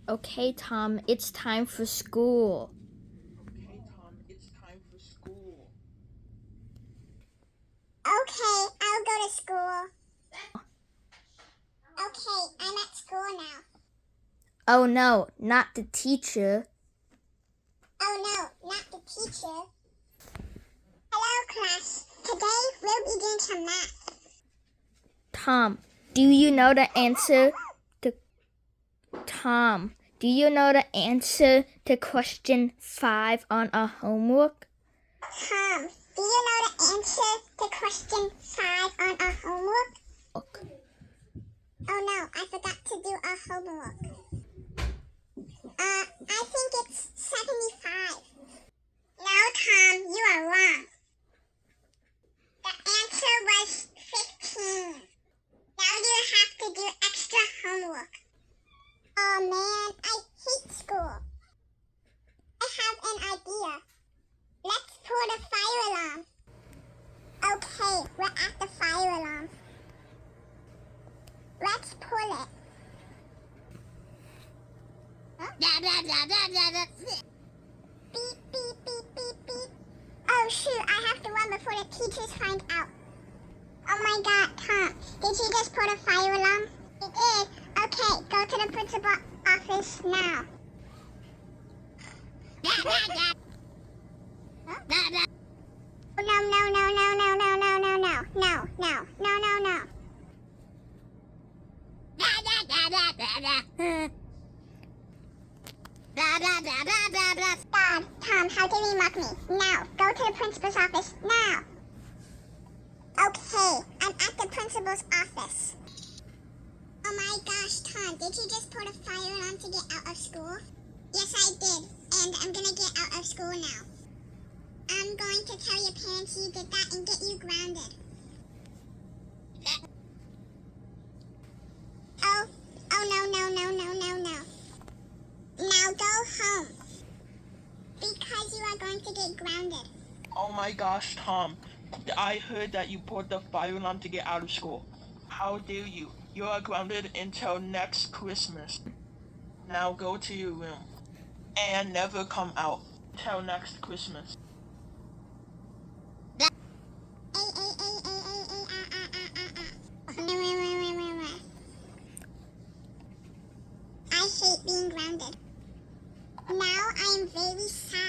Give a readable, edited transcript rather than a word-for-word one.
Okay, Tom, it's time for school. Okay, Tom, it's time for school. Okay, I'll go to school. Okay, I'm at school now. Oh no, not the teacher. Oh no, not the teacher. Hello, class. Today we'll be doing some math. Tom, do you know the answer to Tom, do you know the answer to question 5 on our homework? Tom, do you know the answer to question 5 on our homework? Oh no, I forgot to do our homework. I think it's 75. No, Tom, you are wrong. The answer was 15. Now you have to do extra homework. Oh man, I hate school. I have an idea. Let's pull the fire alarm. Okay, we're at the fire alarm. Let's pull it. Huh? Beep, beep, beep, beep, beep. Oh shoot, I have to run before the teachers find out. Oh my god, Tom, did you just put a fire alarm? It is. Okay, go to the principal office now. Huh? No, no, no, no, no, no, no, no, no, no, no, no, no, no. God, Tom, how dare you mock me? Now, go to the principal's office, now. Okay, I'm at the principal's office. Oh my gosh, Tom, did you just put a fire alarm to get out of school? Yes, I did, and I'm gonna get out of school now. I'm going to tell your parents you did that and get you grounded. Oh, oh no, no, no, no, no, no. Now go home. Because you are going to get grounded. Oh my gosh, Tom. I heard that you put the fire alarm to get out of school. How dare you? You are grounded until next Christmas. Now go to your room. And never come out till next Christmas. I hate being grounded. Now I am very sad.